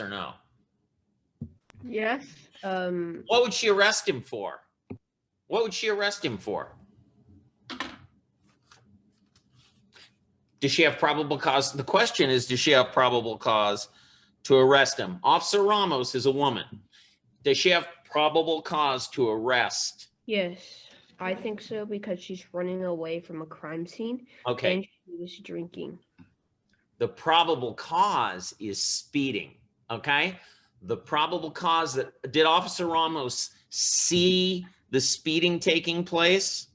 or no? Yes. What would she arrest him for? What would she arrest him for? Does she have probable cause? The question is, does she have probable cause to arrest him? Officer Ramos is a woman. Does she have probable cause to arrest? Yes, I think so because she's running away from a crime scene. Okay. And she was drinking. The probable cause is speeding. Okay. The probable cause did Officer Ramos see the speeding taking place?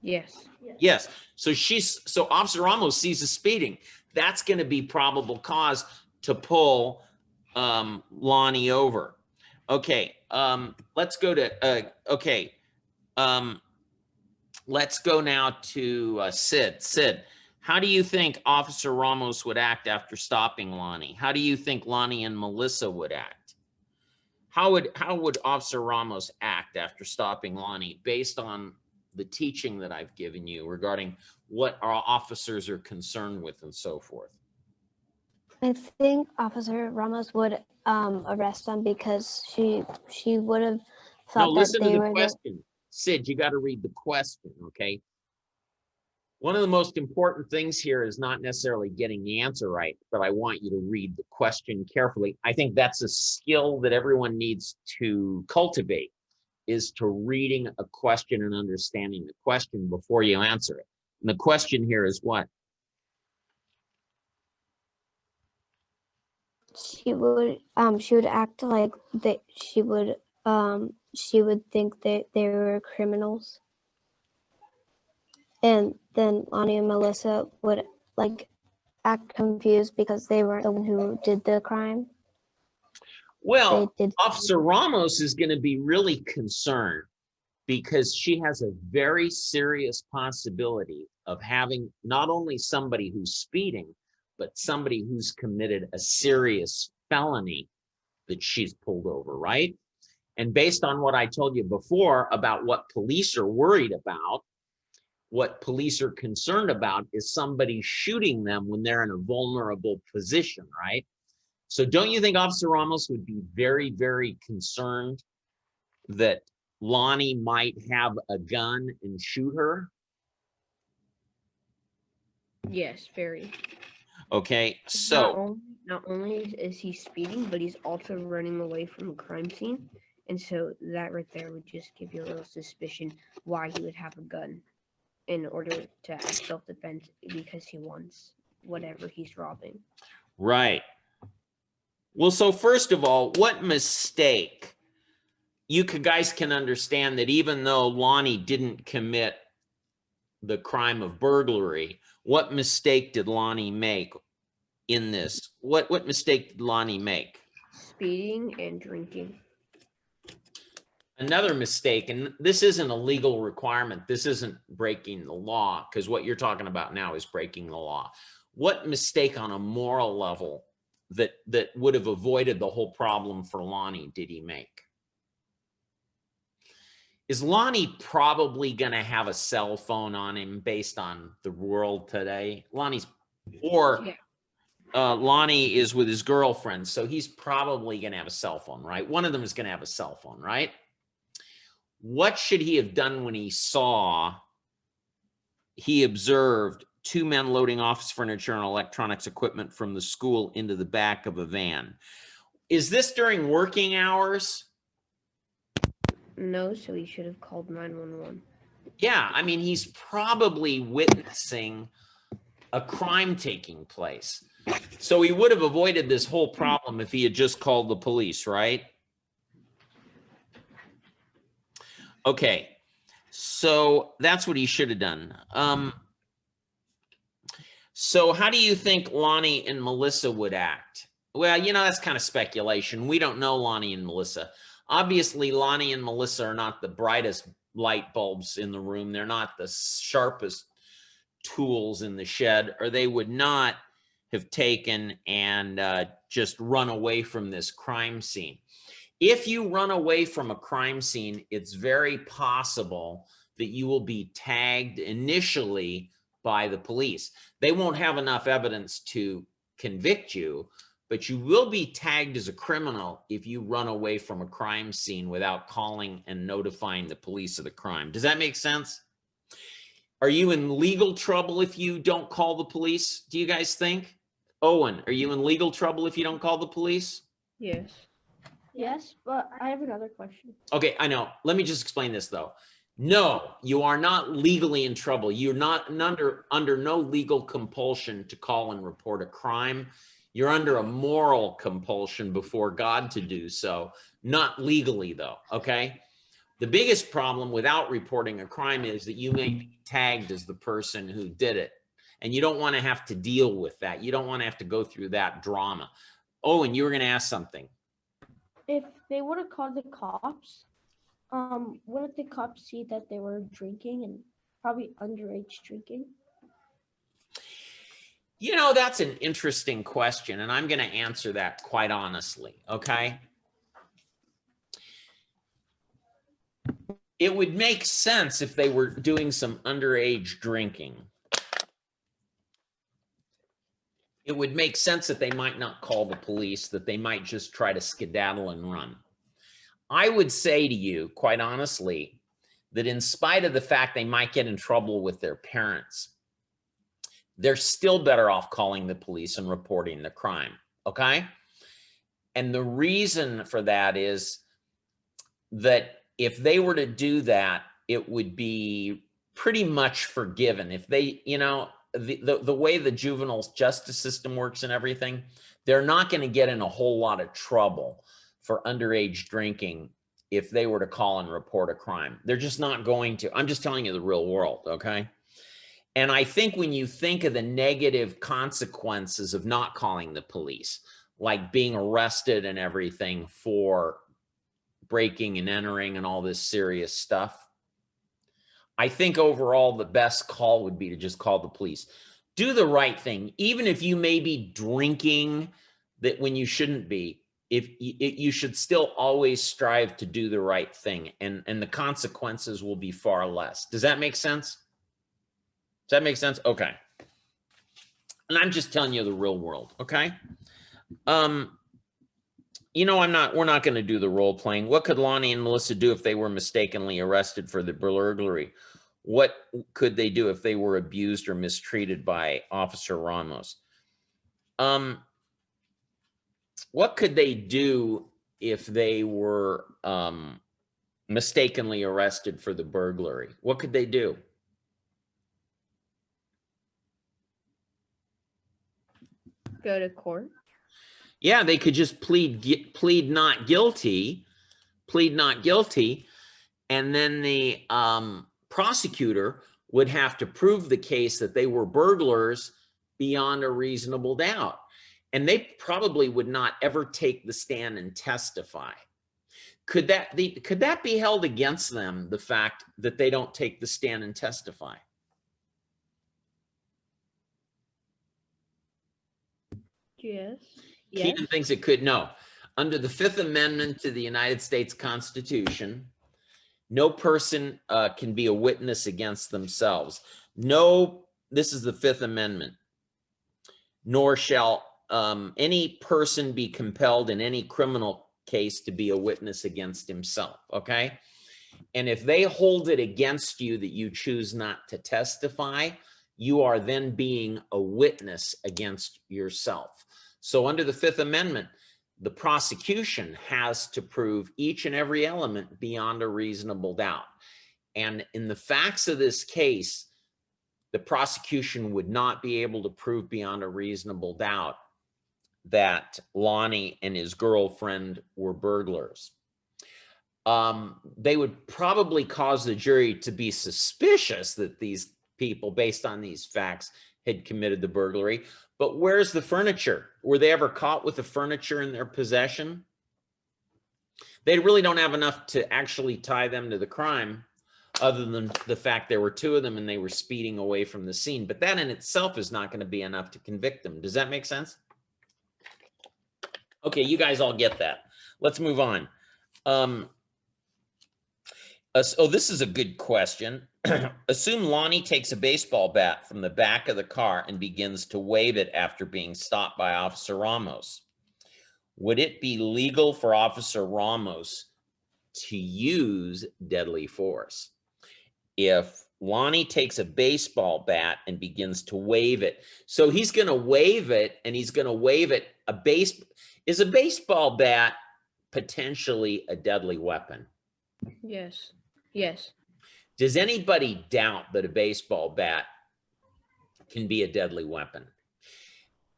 Yes. Yes. So Officer Ramos sees the speeding. That's going to be probable cause to pull Lonnie over. Okay. Let's go to let's go now to Sid. Sid, how do you think Officer Ramos would act after stopping Lonnie? How do you think Lonnie and Melissa would act? How would Officer Ramos act after stopping Lonnie based on the teaching that I've given you regarding what our officers are concerned with and so forth? I think Officer Ramos would arrest them because she would have thought No, listen that to they the were question. Sid, you got to read the question, okay? One of the most important things here is not necessarily getting the answer right, but I want you to read the question carefully. I think that's a skill that everyone needs to cultivate, is to reading a question and understanding the question before you answer it. And the question here is what? she would act like that she would think that they were criminals. And then Lonnie and Melissa would like act confused because they weren't the one who did the crime. Well, Officer Ramos is going to be really concerned because she has a very serious possibility of having not only somebody who's speeding, but somebody who's committed a serious felony that she's pulled over, right? And based on what I told you before about what police are worried about, what police are concerned about is somebody shooting them when they're in a vulnerable position, right? So don't you think Officer Ramos would be very, very concerned that Lonnie might have a gun and shoot her? Yes, very. Okay, so not only is he speeding, but he's also running away from a crime scene. And so that right there would just give you a little suspicion why he would have a gun in order to act self-defense because he wants whatever he's robbing. Right. Well, so first of all, what mistake? You guys can understand that even though Lonnie didn't commit the crime of burglary, what mistake did Lonnie make in this? What mistake did Lonnie make? Speeding and drinking. Another mistake, and this isn't a legal requirement. This isn't breaking the law, because what you're talking about now is breaking the law. What mistake on a moral level that would have avoided the whole problem for Lonnie did he make? Is Lonnie probably going to have a cell phone on him based on the world today? Lonnie is with his girlfriend, so he's probably going to have a cell phone, right? One of them is going to have a cell phone, right? What should he have done when he observed two men loading office furniture and electronics equipment from the school into the back of a van? Is this during working hours? No, so he should have called 911. Yeah, I mean, he's probably witnessing a crime taking place. So he would have avoided this whole problem if he had just called the police, right? Okay, so that's what he should have done. So how do you think Lonnie and Melissa would act? Well, that's kind of speculation. We don't know Lonnie and Melissa. Obviously, Lonnie and Melissa are not the brightest light bulbs in the room. They're not the sharpest tools in the shed, or they would not have taken and just run away from this crime scene. If you run away from a crime scene, it's very possible that you will be tagged initially by the police. They won't have enough evidence to convict you, but you will be tagged as a criminal if you run away from a crime scene without calling and notifying the police of the crime. Does that make sense? Are you in legal trouble if you don't call the police, do you guys think? Owen, are you in legal trouble if you don't call the police? Yes. Yes, but I have another question. Okay, I know. Let me just explain this though. No, you are not legally in trouble. You're not under no legal compulsion to call and report a crime. You're under a moral compulsion before God to do so, not legally though, okay? The biggest problem without reporting a crime is that you may be tagged as the person who did it. And you don't want to have to deal with that. You don't want to have to go through that drama. Oh, and you were going to ask something. If they would have called the cops, wouldn't the cops see that they were drinking and probably underage drinking? You know, that's an interesting question, and I'm going to answer that quite honestly, okay? It would make sense if they were doing some underage drinking. It would make sense that they might not call the police, that they might just try to skedaddle and run. I would say to you, quite honestly, that in spite of the fact they might get in trouble with their parents, they're still better off calling the police and reporting the crime, okay? And the reason for that is that if they were to do that, it would be pretty much forgiven. If they, you know, the way the juvenile justice system works and everything, they're not going to get in a whole lot of trouble for underage drinking if they were to call and report a crime. They're just not going to. I'm just telling you the real world, okay? And I think when you think of the negative consequences of not calling the police, like being arrested and everything for breaking and entering and all this serious stuff, I think overall the best call would be to just call the police. Do the right thing. Even if you may be drinking that when you shouldn't be, you should still always strive to do the right thing, and the consequences will be far less. Does that make sense? Does that make sense? Okay. And I'm just telling you the real world, okay? You know, we're not going to do the role playing. What could Lonnie and Melissa do if they were mistakenly arrested for the burglary? What could they do if they were abused or mistreated by Officer Ramos? What could they do if they were mistakenly arrested for the burglary? What could they do? Go to court. Yeah, they could just plead not guilty, and then the prosecutor would have to prove the case that they were burglars beyond a reasonable doubt. And they probably would not ever take the stand and testify. Could that be held against them, the fact that they don't take the stand and testify? Yes. Keenan thinks it could. No. Under the Fifth Amendment to the United States Constitution, no person can be a witness against themselves. No, this is the Fifth Amendment. Nor shall any person be compelled in any criminal case to be a witness against himself, okay? And if they hold it against you that you choose not to testify, you are then being a witness against yourself. So under the Fifth Amendment, the prosecution has to prove each and every element beyond a reasonable doubt. And in the facts of this case, the prosecution would not be able to prove beyond a reasonable doubt that Lonnie and his girlfriend were burglars. They would probably cause the jury to be suspicious that these people, based on these facts, had committed the burglary. But where's the furniture? Were they ever caught with the furniture in their possession? They really don't have enough to actually tie them to the crime, other than the fact there were two of them and they were speeding away from the scene. But that in itself is not going to be enough to convict them. Does that make sense? Okay, you guys all get that. Let's move on. Oh, this is a good question. Assume Lonnie takes a baseball bat from the back of the car and begins to wave it after being stopped by Officer Ramos. would it be legal for Officer Ramos to use deadly force? If Lonnie takes a baseball bat and begins to wave it. So he's going to wave it, and he's going to wave it. Is a baseball bat potentially a deadly weapon? Yes. Yes. Does anybody doubt that a baseball bat can be a deadly weapon?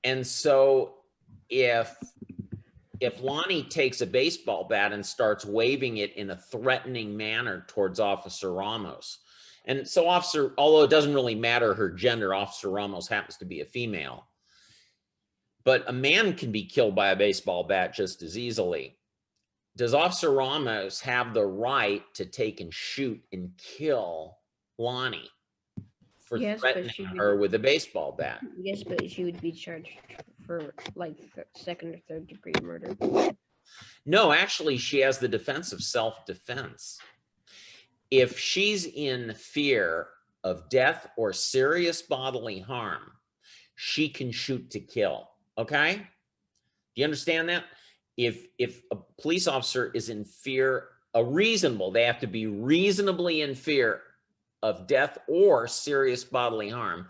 And so if Lonnie takes a baseball bat and starts waving it in a threatening manner towards Officer Ramos, and so although it doesn't really matter her gender, Officer Ramos happens to be a female, but a man can be killed by a baseball bat just as easily. Does Officer Ramos have the right to take and shoot and kill Lonnie for threatening her with a baseball bat? Yes, but she would be charged for like second or third degree murder. No, actually, she has the defense of self-defense. If she's in fear of death or serious bodily harm, she can shoot to kill. Okay? Do you understand that? If a police officer is in fear, they have to be reasonably in fear of death or serious bodily harm.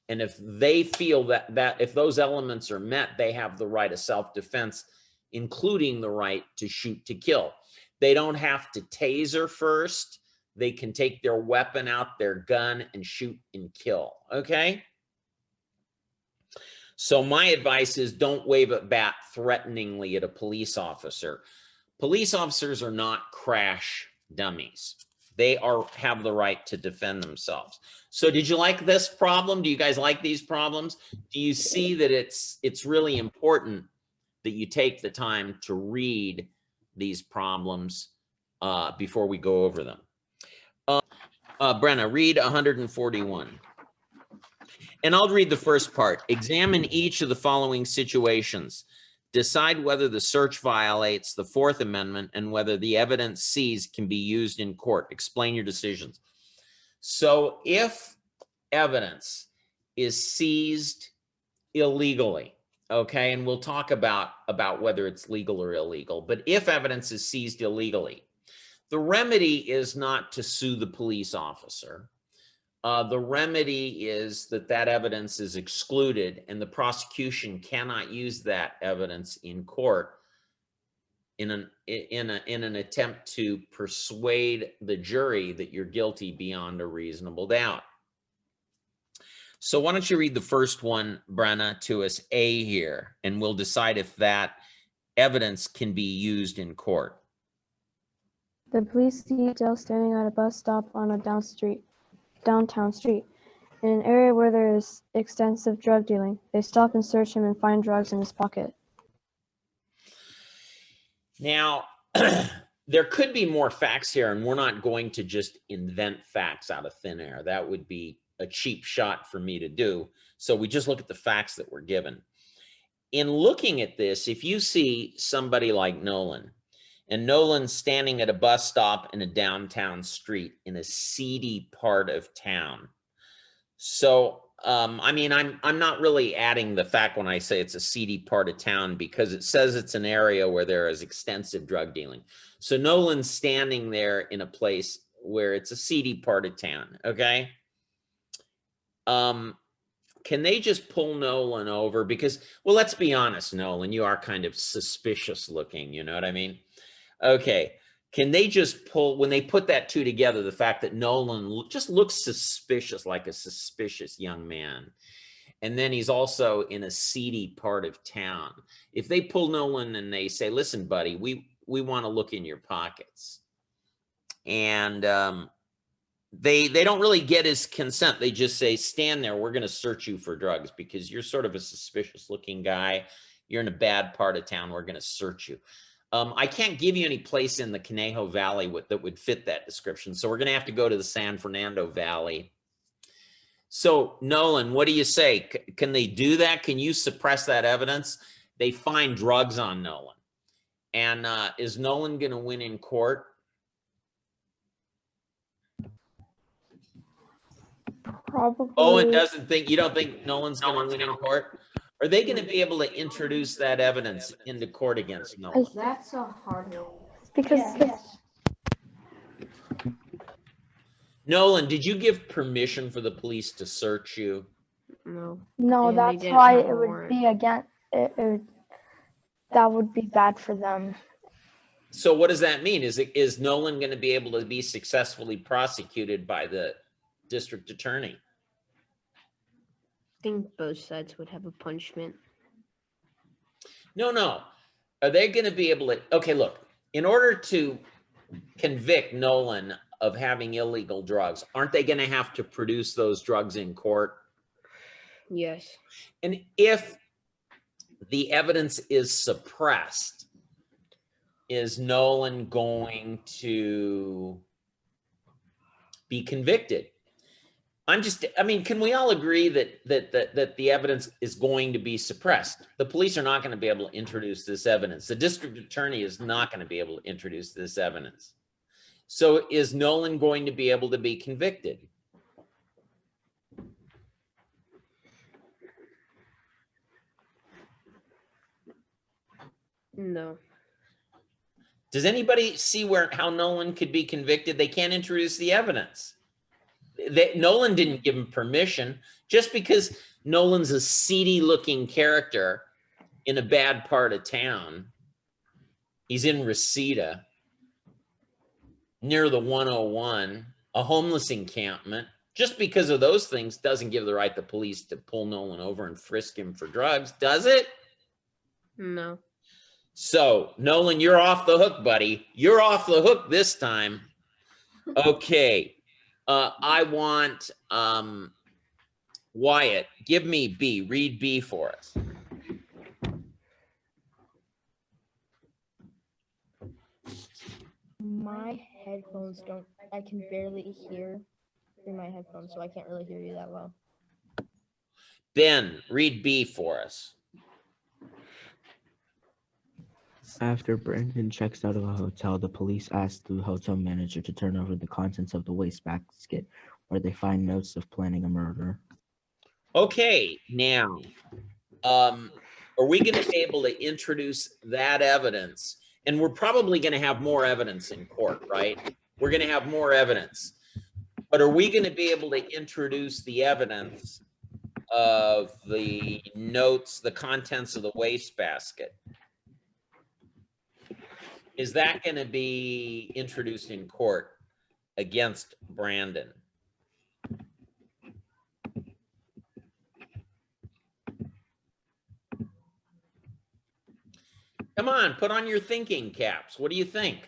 And if they feel that if those elements are met, they have the right of self-defense, including the right to shoot to kill. They don't have to taser first. They can take their weapon out, their gun, and shoot and kill. Okay? So my advice is don't wave a bat threateningly at a police officer. Police officers are not crash dummies. They have the right to defend themselves. So did you like this problem? Do you guys like these problems? Do you see that it's really important that you take the time to read these problems before we go over them? Brenna, read 141. And I'll read the first part. Examine each of the following situations. Decide whether the search violates the Fourth Amendment and whether the evidence seized can be used in court. Explain your decisions. So if evidence is seized illegally, okay, and we'll talk about whether it's legal or illegal, but if evidence is seized illegally, the remedy is not to sue the police officer. The remedy is that evidence is excluded and the prosecution cannot use that evidence in court in an attempt to persuade the jury that you're guilty beyond a reasonable doubt. So why don't you read the first one, Brenna, to us, A here, and we'll decide if that evidence can be used in court. The police see Dale standing at a bus stop on a downtown street, in an area where there is extensive drug dealing. They stop and search him and find drugs in his pocket. Now, there could be more facts here, and we're not going to just invent facts out of thin air. That would be a cheap shot for me to do. So we just look at the facts that were given. In looking at this, if you see somebody like Nolan, and Nolan's standing at a bus stop in a downtown street in a seedy part of town. So, I mean, I'm not really adding the fact when I say it's a seedy part of town because it says it's an area where there is extensive drug dealing. So Nolan's standing there in a place where it's a seedy part of town, okay? Can they just pull Nolan over? Because, well, let's be honest, Nolan, you are kind of suspicious looking, you know what I mean? Okay, can they just pull, when they put that two together, the fact that Nolan just looks suspicious, like a suspicious young man, and then he's also in a seedy part of town. If they pull Nolan and they say, listen, buddy, we want to look in your pockets. And they don't really get his consent. They just say, stand there, we're going to search you for drugs because you're sort of a suspicious looking guy. You're in a bad part of town. We're going to search you. I can't give you any place in the Conejo Valley that would fit that description. So we're going to have to go to the San Fernando Valley. So Nolan, what do you say? Can they do that? Can you suppress that evidence? They find drugs on Nolan. And is Nolan going to win in court? Probably. Owen doesn't think, you don't think Nolan's going to win in court? Are they going to be able to introduce that evidence into court against Nolan? That's a hard one. Because Yes. Nolan, did you give permission for the police to search you? No. no, And they that's didn't why have a it would warrant. be against that would be bad for them. So what does that mean? Is Nolan going to be able to be successfully prosecuted by the district attorney? I think both sides would have a punishment. No. Are they going to be able to? Okay, look, in order to convict Nolan of having illegal drugs, aren't they going to have to produce those drugs in court? Yes. And if the evidence is suppressed, is Nolan going to be convicted? I mean, can we all agree that the evidence is going to be suppressed? The police are not going to be able to introduce this evidence. The district attorney is not going to be able to introduce this evidence. So is Nolan going to be able to be convicted? No. Does anybody see how Nolan could be convicted? They can't introduce the evidence. Nolan didn't give him permission. Just because Nolan's a seedy looking character in a bad part of town, he's in Reseda, near the 101, a homeless encampment, just because of those things doesn't give the right to police to pull Nolan over and frisk him for drugs, does it? No. So, Nolan, you're off the hook, buddy. You're off the hook this time. Okay. I want Wyatt, give me B. Read B for us. My headphones I can barely hear through my headphones, so I can't really hear you that well. Ben, read B for us. After Brandon checks out of a hotel, the police ask the hotel manager to turn over the contents of the wastebasket, where they find notes of planning a murder. Okay, now, are we going to be able to introduce that evidence? And we're probably going to have more evidence in court, right? We're going to have more evidence. But are we going to be able to introduce the evidence of the notes, the contents of the wastebasket? Is that going to be introduced in court against Brandon? Come on, put on your thinking caps. What do you think?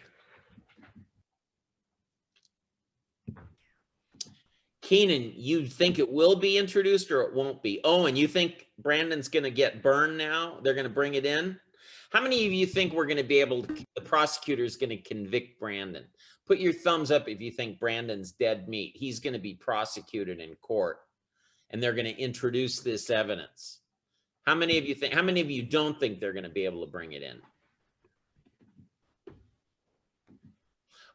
Keenan, you think it will be introduced or it won't be? Owen, you think Brandon's going to get burned now? They're going to bring it in? How many of you think we're going to be able to, the prosecutor is going to convict Brandon? Put your thumbs up if you think Brandon's dead meat. He's going to be prosecuted in court and they're going to introduce this evidence. How many of you don't think they're going to be able to bring it in?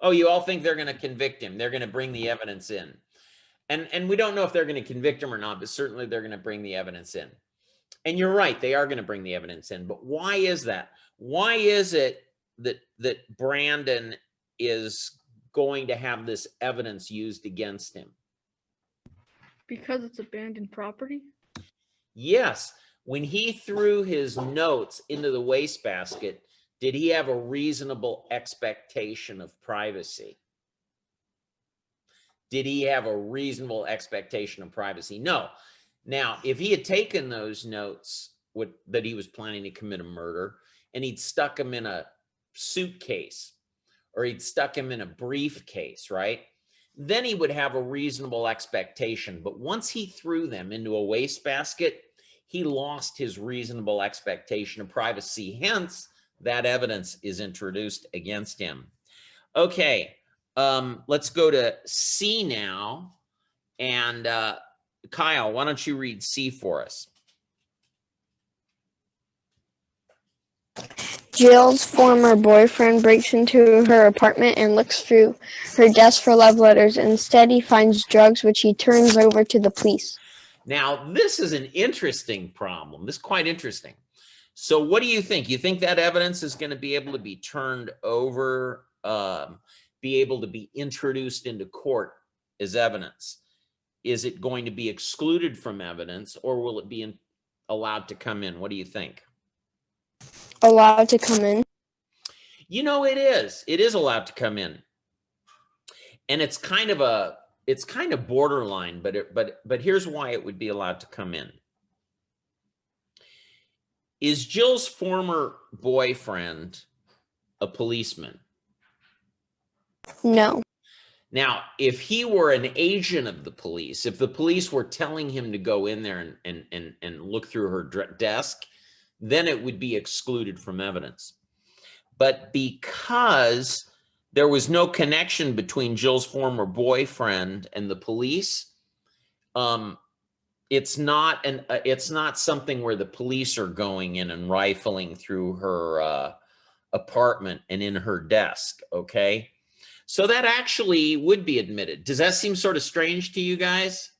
Oh, you all think they're going to convict him. They're going to bring the evidence in. And we don't know if they're going to convict him or not, but certainly they're going to bring the evidence in. And you're right, they are going to bring the evidence in. But why is that? Why is it that Brandon is going to have this evidence used against him? Because it's abandoned property? Yes. When he threw his notes into the wastebasket, did he have a reasonable expectation of privacy? Did he have a reasonable expectation of privacy? No. Now, if he had taken those notes that he was planning to commit a murder and he'd stuck them in a suitcase or he'd stuck them in a briefcase, right? Then he would have a reasonable expectation. But once he threw them into a wastebasket, he lost his reasonable expectation of privacy. Hence, that evidence is introduced against him. Okay, let's go to C now. And Kyle, why don't you read C for us? Jill's former boyfriend breaks into her apartment and looks through her desk for love letters. Instead, he finds drugs, which he turns over to the police. Now, this is an interesting problem. This is quite interesting. So what do you think? You think that evidence is going to be able to be turned over, be able to be introduced into court as evidence? Is it going to be excluded from evidence, or will it be allowed to come in? What do you think? Allowed to come in. You know, it is. It is allowed to come in. And it's kind of borderline, but here's why it would be allowed to come in. Is Jill's former boyfriend a policeman? No. Now, if he were an agent of the police, if the police were telling him to go in there and look through her desk, then it would be excluded from evidence. But because there was no connection between Jill's former boyfriend and the police, it's not something where the police are going in and rifling through her apartment and in her desk, okay? So that actually would be admitted. Does that seem sort of strange to you guys?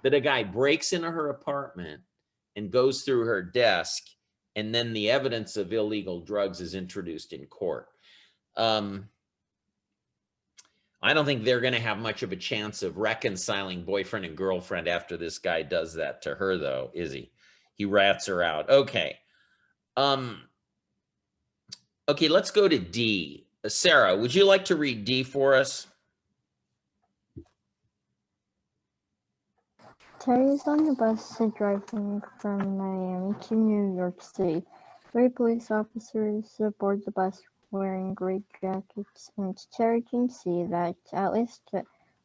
That a guy breaks into her apartment and goes through her desk, and then the evidence of illegal drugs is introduced in court. I don't think they're going to have much of a chance of reconciling boyfriend and girlfriend after this guy does that to her, though, is he? He rats her out. Okay. Okay, let's go to D. Sarah, would you like to read D for us? Terry is on the bus driving from Miami to New York City. 3 police officers aboard the bus wearing gray jackets, and Terry can see that at least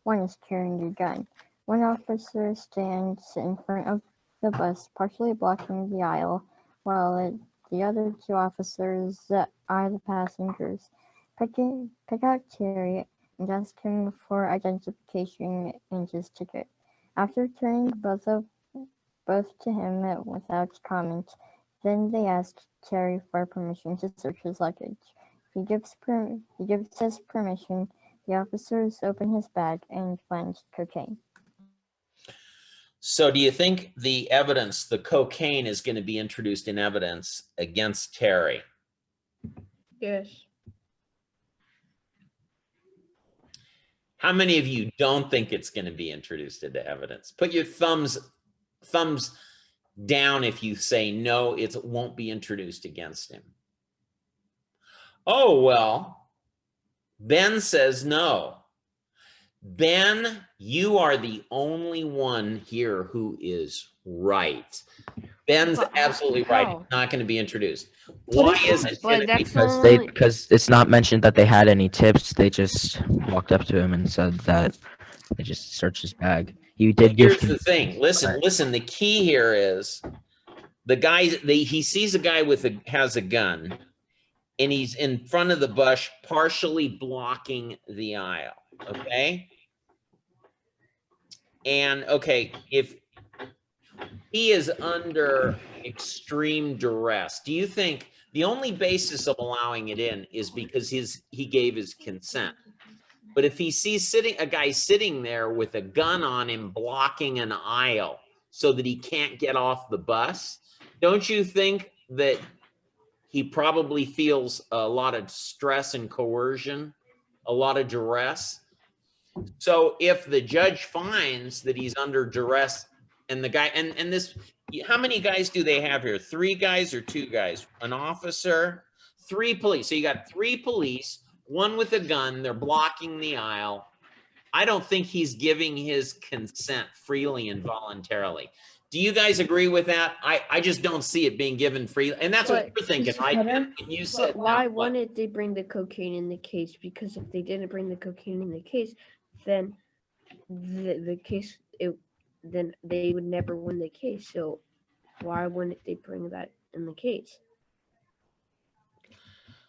one is carrying a gun. One officer stands in front of the bus, partially blocking the aisle, while the other 2 officers eye the passengers. Pick out Terry and ask him for identification and his ticket. After turning both to him without comment, then they ask Terry for permission to search his luggage. He gives his permission. The officers open his bag and find cocaine. So do you think the evidence, the cocaine, is going to be introduced in evidence against Terry? Yes. How many of you don't think it's going to be introduced into evidence? Put your thumbs down if you say no, it won't be introduced against him. Oh, well, Ben says no. Ben, you are the only one here who is right. Ben's absolutely right. It's not going to be introduced. Why is it? Because it's not mentioned that they had any tips. They just walked up to him and said that they just searched his bag. He did give. Here's the thing. Listen. The key here is the guy. He sees a guy has a gun, and he's in front of the bus, partially blocking the aisle. Okay. And okay, if he is under extreme duress, do you think the only basis of allowing it in is because he gave his consent? But if he sees a guy sitting there with a gun on him blocking an aisle so that he can't get off the bus, don't you think that he probably feels a lot of stress and coercion, a lot of duress? So if the judge finds that he's under duress and the guy, and this, how many guys do they have here? 3 guys or 2 guys? An officer, 3 police. So you got 3 police, 1 with a gun, they're blocking the aisle. I don't think he's giving his consent freely and voluntarily. Do you guys agree with that? I just don't see it being given freely. And that's what you're thinking, right? You said, why wouldn't they bring the cocaine in the case? Because if they didn't bring the cocaine in the case, then the case, then they would never win the case. So why wouldn't they bring that in the case?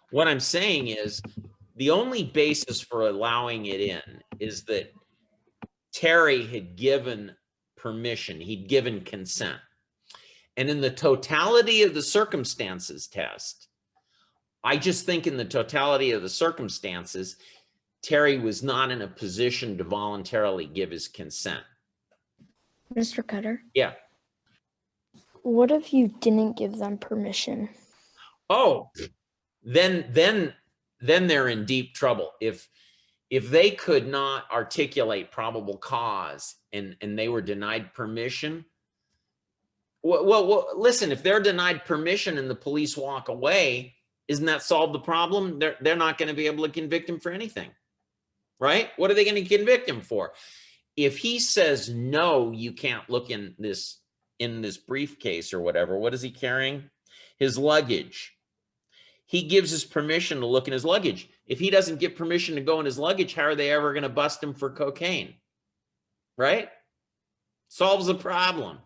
What I'm saying is the only basis for allowing it in is that Terry had given permission, he'd given consent. And in the totality of the circumstances test, I just think in the totality of the circumstances, Terry was not in a position to voluntarily give his consent. Mr. Cutter, Yeah. what if you didn't give them permission? Oh, then they're in deep trouble. If they could not articulate probable cause and they were denied permission, well, listen, if they're denied permission and the police walk away, isn't that solve the problem? They're not going to be able to convict him for anything, right? What are they going to convict him for? If he says, no, you can't look in this briefcase or whatever, what is he carrying? His luggage. He gives his permission to look in his luggage. If he doesn't get permission to go in his luggage, how are they ever going to bust him for cocaine? Right? Solves the problem.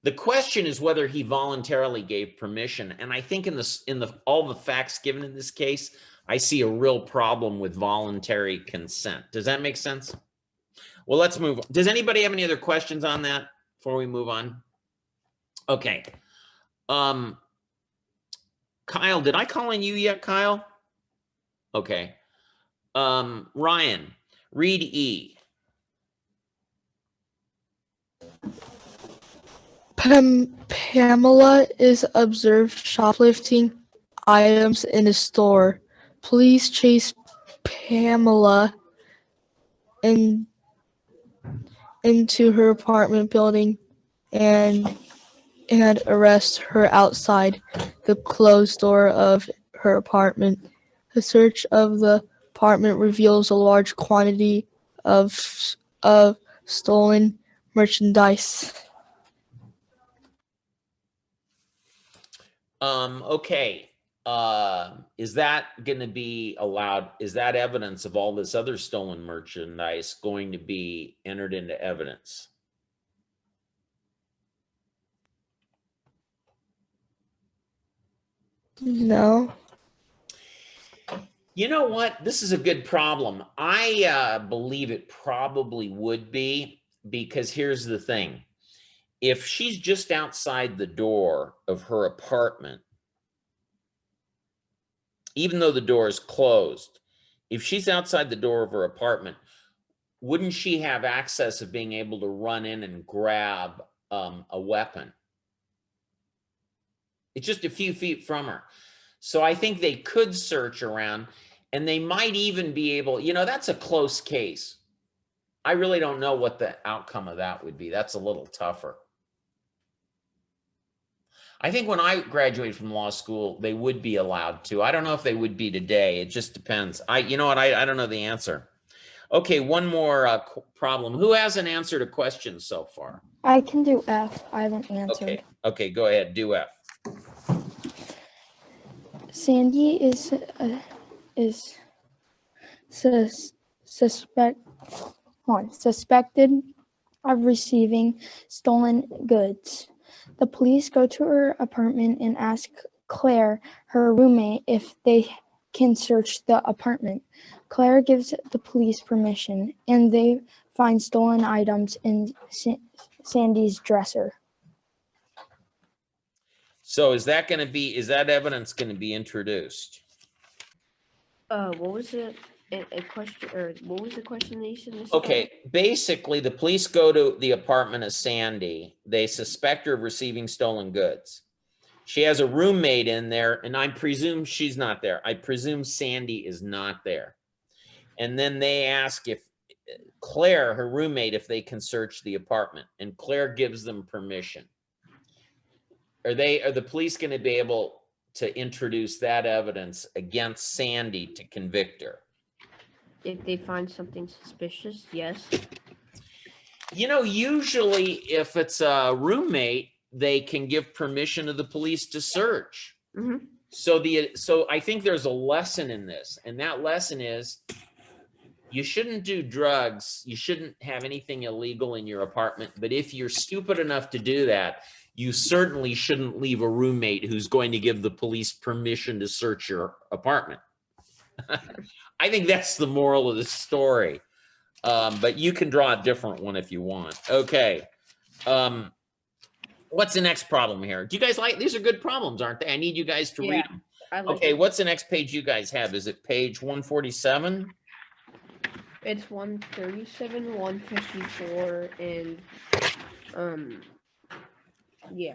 The question is whether he voluntarily gave permission. And I think in all the facts given in this case, I see a real problem with voluntary consent. Does that make sense? Well, let's move on. Does anybody have any other questions on that before we move on? Okay. Kyle, did I call on you yet, Kyle? Okay. Ryan, read E. Pamela is observed shoplifting items in a store. Police chase Pamela into her apartment building and arrest her outside the closed door of her apartment. A search of the apartment reveals a large quantity of stolen merchandise. Okay. Is that going to be allowed? Is that evidence of all this other stolen merchandise going to be entered into evidence? No. You know what? This is a good problem. I believe it probably would be, because here's the thing. If she's just outside the door of her apartment, even though the door is closed, if she's outside the door of her apartment, wouldn't she have access of being able to run in and grab a weapon? It's just a few feet from her. So I think they could search around, and they might even be able, that's a close case. I really don't know what the outcome of that would be. That's a little tougher. I think when I graduated from law school, they would be allowed to. I don't know if they would be today. It just depends. You know what? I don't know the answer. Okay, one more problem. Who hasn't answered a question so far? I can do F. I haven't answered. Okay, go ahead. Do F. Sandy is suspected of receiving stolen goods. The police go to her apartment and ask Claire, her roommate, if they can search the apartment. Claire gives the police permission, and they find stolen items in Sandy's dresser. So is that evidence going to be introduced? What was it? A question, or what was the question that you said? Okay, basically the police go to the apartment of Sandy. They suspect her of receiving stolen goods. She has a roommate in there, and I presume she's not there. I presume Sandy is not there. And then they ask if Claire, her roommate, if they can search the apartment, and Claire gives them permission. Are the police going to be able to introduce that evidence against Sandy to convict her? If they find something suspicious, yes. Usually if it's a roommate, they can give permission to the police to search. Mm-hmm. So I think there's a lesson in this, and that lesson is you shouldn't do drugs. You shouldn't have anything illegal in your apartment. But if you're stupid enough to do that, you certainly shouldn't leave a roommate who's going to give the police permission to search your apartment. I think that's the moral of the story. But you can draw a different one if you want. Okay. What's the next problem here? Do you guys like, these are good problems, aren't they? I need you guys to read them. I like Okay, it. what's the next page you guys have? Is it page 147? It's 137, 154, and yeah.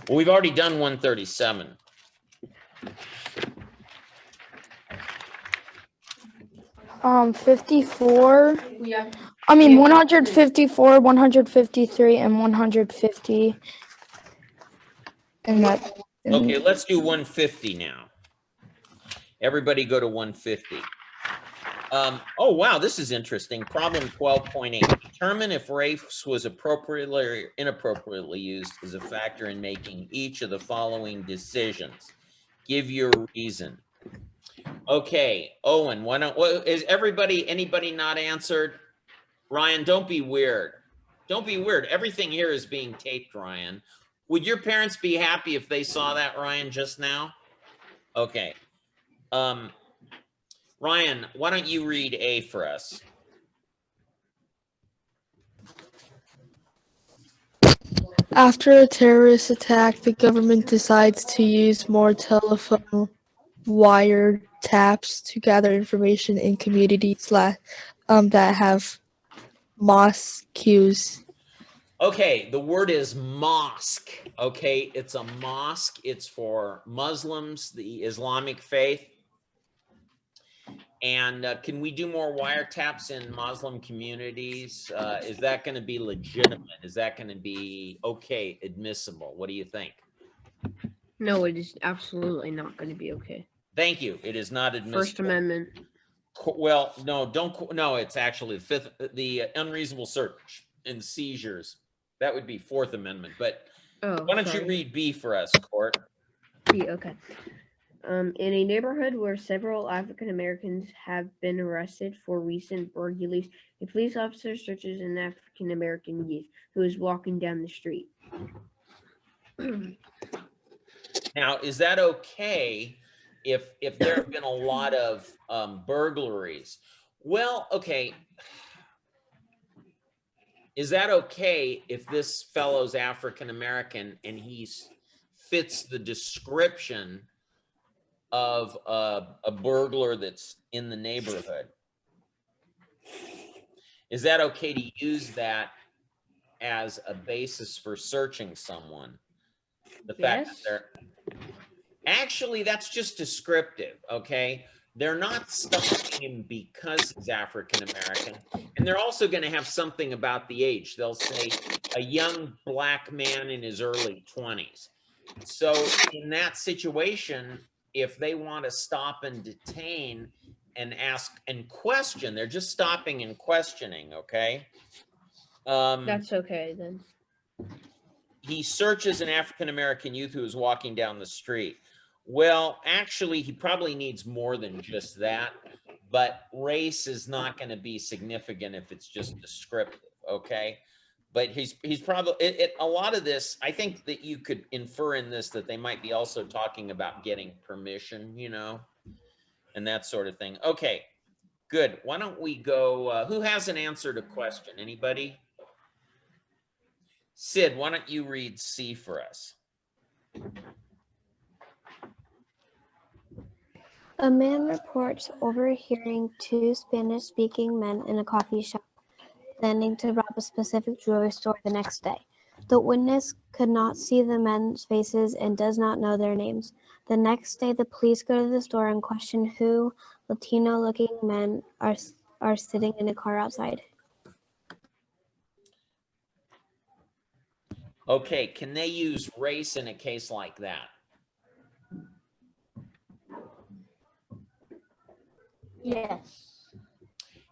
Well, we've already done 137. Um, 54. Yeah. I mean, Yeah. 154, 153, and 150. And that. Okay, let's do 150 now. Everybody go to 150. Oh, wow, this is interesting. Problem 12.8. Determine if race was appropriately or inappropriately used as a factor in making each of the following decisions. Give your reason. Okay, Owen, is anybody not answered? Ryan, don't be weird. Don't be weird. Everything here is being taped, Ryan. Would your parents be happy if they saw that, Ryan, just now? Okay. Ryan, why don't you read A for us? After a terrorist attack, the government decides to use more telephone wiretaps to gather information in communities that have mosques. Okay, the word is mosque. Okay, it's a mosque. It's for Muslims, the Islamic faith. And can we do more wiretaps in Muslim communities? Is that going to be legitimate? Is that going to be okay, admissible? What do you think? No, it is absolutely not going to be okay. Thank you. It is not admissible. First Amendment. Well, no, no, it's actually the unreasonable search and seizures. That would be Fourth Amendment. But why don't you read B for us, Court? B, okay. In a neighborhood where several African Americans have been arrested for recent burglaries, a police officer searches an African American youth who is walking down the street. Now, is that okay if there have been a lot of burglaries? Well, okay. Is that okay if this fellow's African American and he fits the description of a burglar that's in the neighborhood? Is that okay to use that as a basis for searching someone? The fact that they're actually, that's just descriptive, okay? They're not stopping him because he's African American, and they're also going to have something about the age. They'll say a young black man in his early 20s. So in that situation, if they want to stop and detain and ask and question, they're just stopping and questioning, okay? That's okay then. He searches an African American youth who is walking down the street. Well, actually, he probably needs more than just that, but race is not going to be significant if it's just descriptive, okay? But he's probably, a lot of this, I think that you could infer in this that they might be also talking about getting permission, you know, and that sort of thing. Okay, good. Why don't we go, who hasn't answered a question? Anybody? Sid, why don't you read C for us? A man reports overhearing two Spanish-speaking men in a coffee shop planning to rob a specific jewelry store the next day. The witness could not see the men's faces and does not know their names. The next day, the police go to the store and question who Latino-looking men are sitting in a car outside. Okay, can they use race in a case like that? Yes.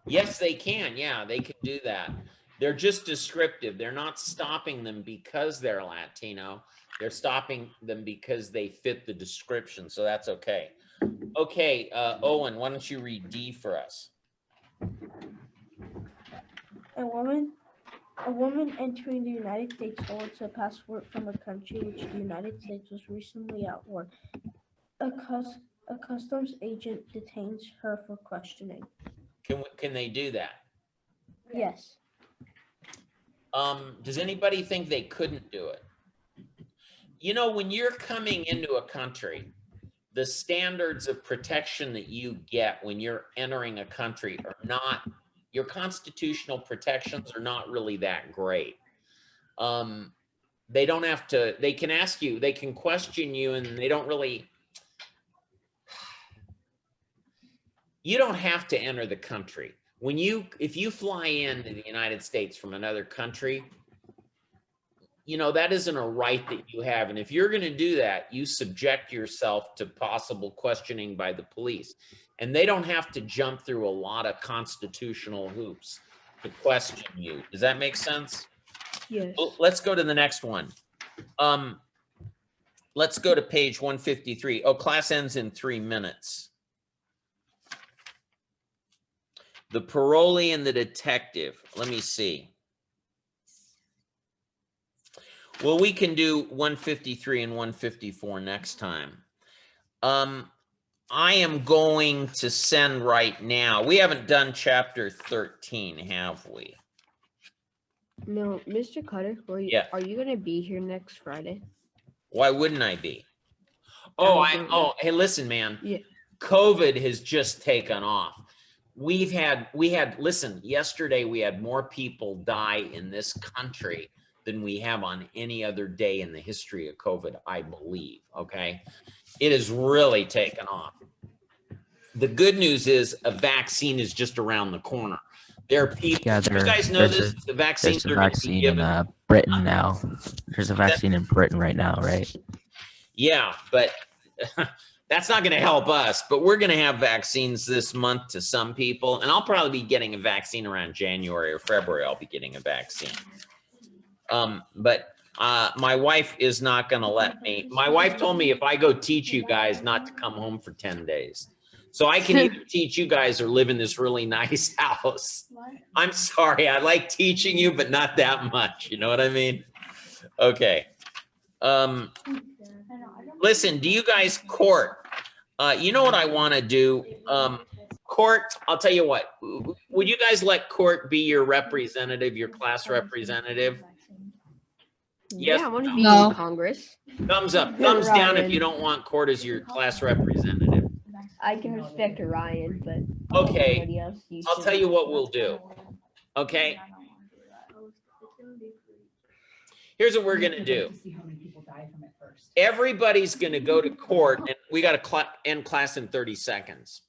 Yes, they can. Yeah, they can do that. They're just descriptive. They're not stopping them because they're Latino. They're stopping them because they fit the description. So that's okay. Okay, Owen, why don't you read D for us? A woman entering the United States holds a passport from a country which the United States was recently at war. A customs agent detains her for questioning. Can they do that? Yes. Does anybody think they couldn't do it? You know, when you're coming into a country the standards of protection that you get when you're entering a country are not, your constitutional protections are not really that great. They don't have to, they can ask you, they can question you, and they don't really, you don't have to enter the country. When you, if you fly into the United States from another country, you know, that isn't a right that you have. And if you're going to do that, you subject yourself to possible questioning by the police. And they don't have to jump through a lot of constitutional hoops to question you. Does that make sense? Yes. Well, let's go to the next one. Let's go to page 153. Oh, class ends in 3 minutes. The parolee and the detective. Let me see. Well, we can do 153 and 154 next time. I am going to send right now. We haven't done chapter 13, have we? No, Mr. Cutter, Yeah. Are you going to be here next Friday? Why wouldn't I be? Oh, hey, listen, man. Yeah. COVID has just taken off. We had, listen, yesterday we had more people die in this country than we have on any other day in the history of COVID, I believe, okay? It has really taken off. The good news is a vaccine is just around the corner. There are people, Yeah, you guys know this, the vaccines there's are a going to be vaccine given. in Britain now. There's a vaccine in Britain right now, right? Yeah, but that's not going to help us. But we're going to have vaccines this month to some people. And I'll probably be getting a vaccine around January or February. I'll be getting a vaccine. But my wife is not going to let me. My wife told me if I go teach you guys not to come home for 10 days. So I can either teach you guys or live in this really nice house. I'm sorry. I like teaching you, but not that much. You know what I mean? Okay. Listen, do you guys court? You know what I want to do? Court, I'll tell you what. Would you guys let Court be your representative, your class representative? Yes. Yeah, I want to be No. in Congress. Thumbs up, thumbs down if you don't want Court as your class representative. I can respect Ryan, but Okay, somebody else, I'll tell you what we'll do. Okay. Here's what we're gonna do. Everybody's gonna go to Court, and we gotta end class in 30 seconds.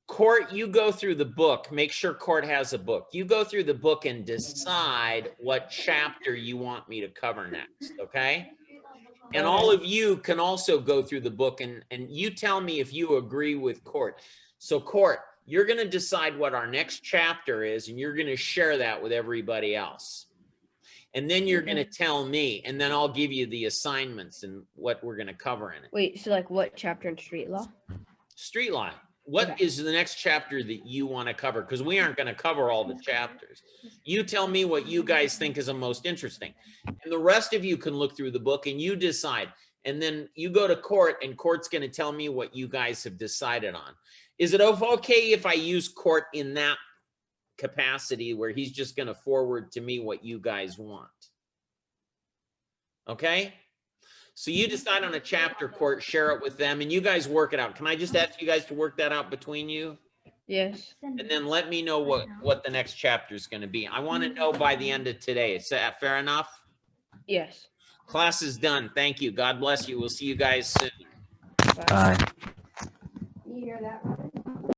Court, you go through the book. Make sure Court has a book. You go through the book and decide what chapter you want me to cover next, okay? And all of you can also go through the book, and you tell me if you agree with Court. So Court, you're going to decide what our next chapter is, and you're going to share that with everybody else. And then you're going to tell me, and then I'll give you the assignments and what we're going to cover in it. Wait, so like what chapter in street law? Street law. What is the next chapter that you want to cover? Because we aren't going to cover all the chapters. You tell me what you guys think is the most interesting. And the rest of you can look through the book and you decide. And then you go to Court, and Court's going to tell me what you guys have decided on. Is it okay if I use Court in that capacity where he's just going to forward to me what you guys want? Okay? So you decide on a chapter, Court, share it with them, and you guys work it out. Can I just ask you guys to work that out between you? Yes. And then let me know what the next chapter is going to be. I want to know by the end of today. Is that fair enough? Yes. Class is done. Thank you. God bless you. We'll see you guys soon. Bye. You hear that?